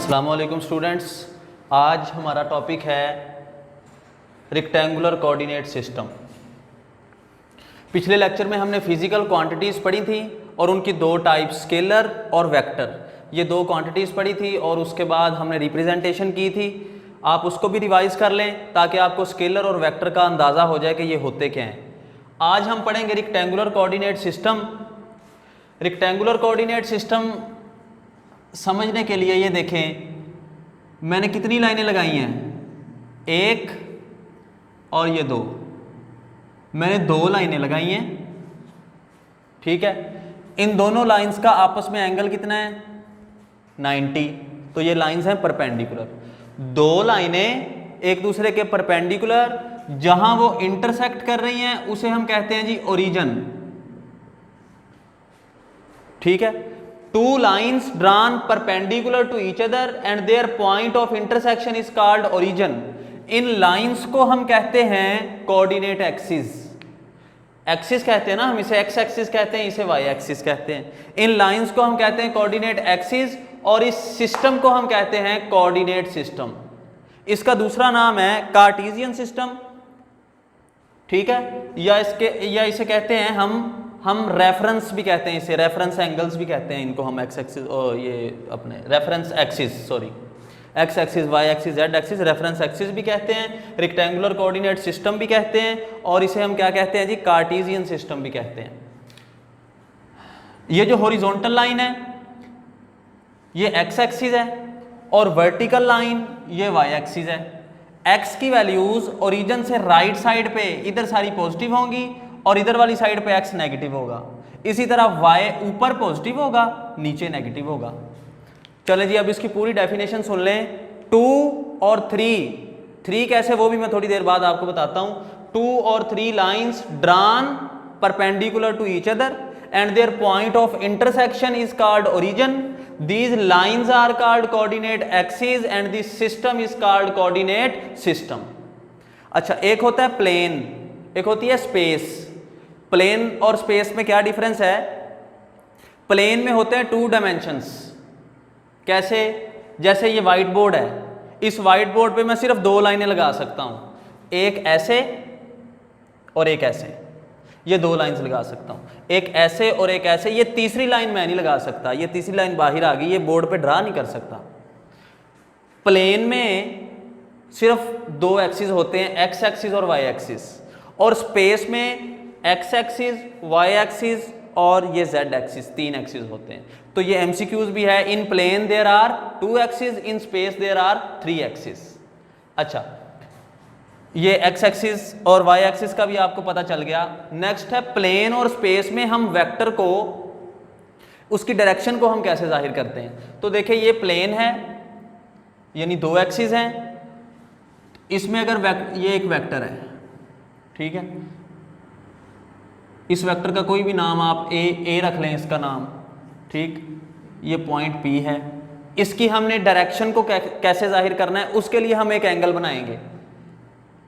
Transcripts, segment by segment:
अस्सलाम वालेकुम स्टूडेंट्स, आज हमारा टॉपिक है रेक्टेंगुलर कोऑर्डिनेट सिस्टम। पिछले लेक्चर में हमने फिजिकल क्वांटिटीज़ पढ़ी थी और उनकी दो टाइप स्केलर और वेक्टर, ये दो क्वांटिटीज़ पढ़ी थी और उसके बाद हमने रिप्रेजेंटेशन की थी। आप उसको भी रिवाइज कर लें ताकि आपको स्केलर और वेक्टर का अंदाज़ा हो जाए कि ये होते क्या हैं। आज हम पढ़ेंगे rectangular coordinate system. Rectangular coordinate system समझने के लिए ये देखें, मैंने कितनी लाइनें लगाई हैं, एक और ये दो, मैंने दो लाइनें लगाई हैं, ठीक है। इन दोनों लाइंस का आपस में एंगल कितना है, 90। तो ये लाइंस हैं परपेंडिकुलर। दो लाइनें एक दूसरे के परपेंडिकुलर जहां वो इंटरसेक्ट कर रही हैं उसे हम कहते हैं जी ओरिजिन, ठीक है। Two lines drawn perpendicular to each other and their point of intersection is called origin. इन लाइंस को हम कहते हैं कोऑर्डिनेट एक्सिस। एक्सिस कहते हैं ना, हम इसे एक्स एक्सिस कहते हैं, इसे वाई एक्सिस कहते हैं। इन लाइंस को हम कहते हैं कोऑर्डिनेट एक्सिस और इस सिस्टम को हम कहते हैं कोऑर्डिनेट सिस्टम। इसका दूसरा नाम है कार्टेशियन सिस्टम, ठीक है, या इसे कहते हैं हम रेफरेंस भी कहते हैं, इसे रेफरेंस एंगल्स भी कहते हैं इनको हम एक्स एक्सिस और ये अपने reference axis, sorry X axis, Y axis, Z axis, reference axis भी कहते हैं, रेक्टेंगुलर कोऑर्डिनेट सिस्टम भी कहते हैं और इसे हम क्या कहते हैं जी, कार्टेशियन सिस्टम भी कहते हैं। ये जो हॉरिजॉन्टल लाइन है ये एक्स एक्सिस है और वर्टिकल लाइन ये वाई एक्सिस है। एक्स की वैल्यूज ओरिजिन से राइट साइड पे इधर सारी पॉजिटिव होंगी और इधर वाली साइड पे x नेगेटिव होगा। इसी तरह y ऊपर पॉजिटिव होगा, नीचे नेगेटिव होगा। चलें जी, अब इसकी पूरी डेफिनेशन सुन लें। 2 और 3 कैसे, वो भी मैं थोड़ी देर बाद आपको बताता हूं। 2 और 3 lines drawn perpendicular to each other and their point of intersection is called origin. These lines are called coordinate axis and this system is called coordinate system. अच्छा, एक होता है प्लेन, एक होती है स्पेस। प्लेन और स्पेस में क्या डिफरेंस है? प्लेन में होते हैं 2 डायमेंशंस। कैसे? जैसे ये व्हाइट बोर्ड है, इस व्हाइट बोर्ड पे मैं सिर्फ 2 लाइनें लगा सकता हूं, एक ऐसे और एक ऐसे। ये 2 लाइंस लगा सकता हूं, एक ऐसे और एक ऐसे। ये तीसरी लाइन मैं नहीं लगा सकता, ये तीसरी लाइन बाहर आ गई, ये बोर्ड पे ड्रा नहीं कर सकता। प्लेन में सिर्फ 2 एक्सिस होते हैं, एक्स एक्सिस और वाई एक्सिस, और स्पेस में एक्स एक्सिस, वाई एक्सिस और ये जेड एक्सिस, 3 एक्सिस होते हैं। तो ये एमसीक्यूज भी है। In plane there are 2 axis, in space there are 3 axis. अच्छा, ये एक्स एक्सिस और वाई एक्सिस का भी आपको पता चल गया। नेक्स्ट है प्लेन और स्पेस में हम वेक्टर को, उसकी डायरेक्शन को हम कैसे जाहिर करते हैं। तो देखिए, ये प्लेन है यानी 2 एक्सिस हैं, इसमें अगर ये एक वेक्टर है, ठीक है, इस वेक्टर का कोई भी नाम आप ए रख लें इसका नाम, ठीक, ये पॉइंट P है। इसकी हमने डायरेक्शन को कैसे जाहिर करना है, उसके लिए हम एक एंगल बनाएंगे।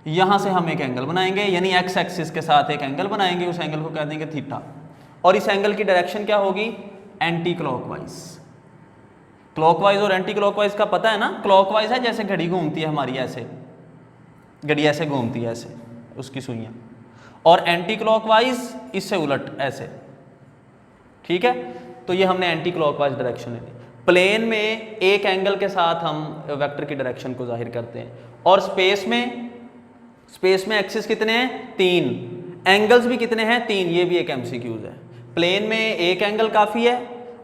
यहां से हम एक एंगल बनाएंगे, यानी एक्स एक्सिस के साथ एक एंगल बनाएंगे, उस एंगल को कह देंगे थीटा, और इस एंगल की डायरेक्शन क्या होगी, एंटी क्लॉकवाइज। क्लॉकवाइज और एंटी क्लॉकवाइज का पता है ना। क्लॉकवाइज है जैसे घड़ी घूमती है हमारी, ऐसे घड़ी ऐसे घूमती है, ऐसे उसकी सुइयां, और एंटी क्लॉकवाइज इससे उलट ऐसे, ठीक है। तो ये हमने एंटी क्लॉकवाइज डायरेक्शन ले ली। प्लेन में एक एंगल के साथ हम वेक्टर की डायरेक्शन को जाहिर करते हैं, और स्पेस में एक्सिस कितने हैं, 3, एंगल्स भी कितने हैं, 3। ये भी एक एमसीक्यूज है। प्लेन में एक एंगल काफी है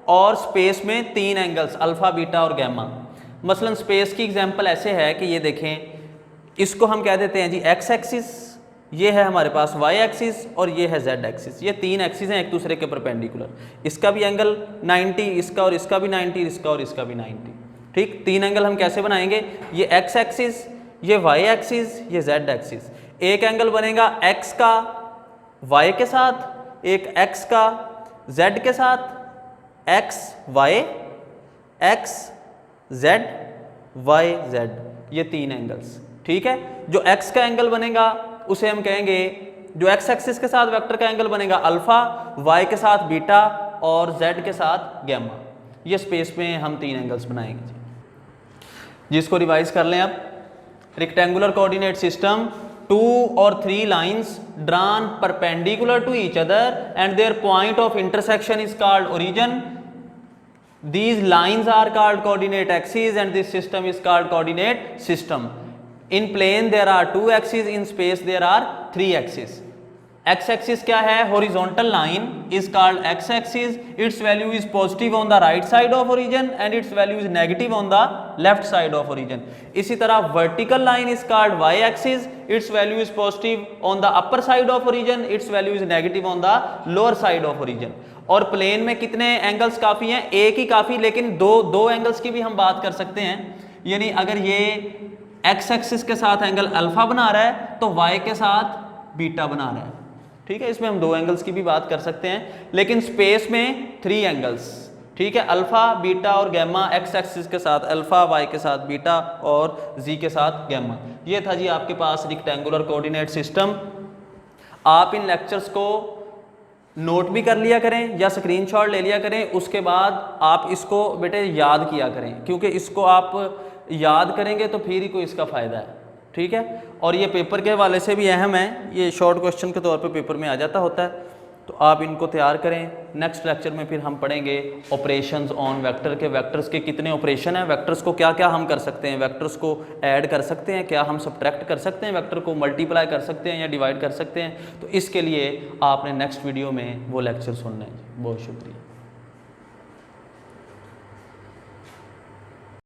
और स्पेस में 3 एंगल्स, अल्फा, बीटा और गैमा। मसलन स्पेस की एग्जांपल ऐसे है कि ये देखें, इसको हम कह देते हैं जी एक्स एक्सिस, ये है हमारे पास वाई एक्सिस और ये है जेड एक्सिस। ये 3 एक्सिस हैं एक दूसरे के परपेंडिकुलर। इसका भी एंगल 90, इसका और इसका भी 90, इसका और इसका भी 90, ठीक। 3 एंगल हम कैसे बनाएंगे, ये एक्स एक्सिस, ये वाई एक्सिस, ये जेड एक्सिस। एक एंगल बनेगा एक्स का वाई के साथ, एक एक्स का जेड के साथ, X Y, X Z, Y Z, ये 3 एंगल्स, ठीक है। जो एक्स का एंगल बनेगा उसे हम कहेंगे, जो एक्स एक्सिस के साथ वेक्टर का एंगल बनेगा अल्फा, वाई के साथ बीटा और जेड के साथ गैमा। ये स्पेस में हम 3 एंगल्स बनाएंगे। जिसको रिवाइज कर लें अब। Rectangular coordinate system, 2 or 3 lines drawn perpendicular to each other and their point of intersection is called origin. These lines are called coordinate axes and this system is called coordinate system. In plane there are 2 axes, in space there are 3 axes. X axis क्या है? Horizontal line is called x axis. Its value is positive on the right side of origin and its value is negative on the left side of origin. इसी तरह vertical line is called y axis. Its value is positive on the upper side of origin. Its value is negative on the lower side of origin. और plane में कितने angles काफ़ी हैं? एक ही काफ़ी, लेकिन दो एंगल्स की भी हम बात कर सकते हैं। यानी अगर ये x एक्सिस के साथ एंगल अल्फा बना रहा है तो y के साथ बीटा बना रहा है। ठीक है, इसमें हम 2 एंगल्स की भी बात कर सकते हैं, लेकिन स्पेस में 3 एंगल्स। ठीक है, अल्फा, बीटा और गैमा, x एक्सिस के साथ अल्फा, y के साथ बीटा और z के साथ गैमा। ये था जी आपके पास रेक्टेंगुलर कोऑर्डिनेट सिस्टम। आप इन लेक्चर्स को नोट भी कर लिया करें या स्क्रीनशॉट ले लिया करें, उसके बाद आप इसको बेटे याद किया करें, क्योंकि इसको आप याद करेंगे तो फिर ही कोई इसका फ़ायदा है। ठीक है, और ये पेपर के हवाले से भी अहम है, ये शॉर्ट क्वेश्चन के तौर पे पेपर में आ जाता होता है, तो आप इनको तैयार करें। नेक्स्ट लेक्चर में फिर हम पढ़ेंगे ऑपरेशंस ऑन वेक्टर के, वेक्टर्स के कितने ऑपरेशन हैं, वेक्टर्स को क्या क्या हम कर सकते हैं, वेक्टर्स को ऐड कर सकते हैं, क्या हम सब्ट्रैक्ट कर सकते हैं, वेक्टर को मल्टीप्लाई कर सकते हैं या डिवाइड कर सकते हैं। तो इसके लिए आपने नेक्स्ट वीडियो में वो लेक्चर सुनना है। बहुत शुक्रिया।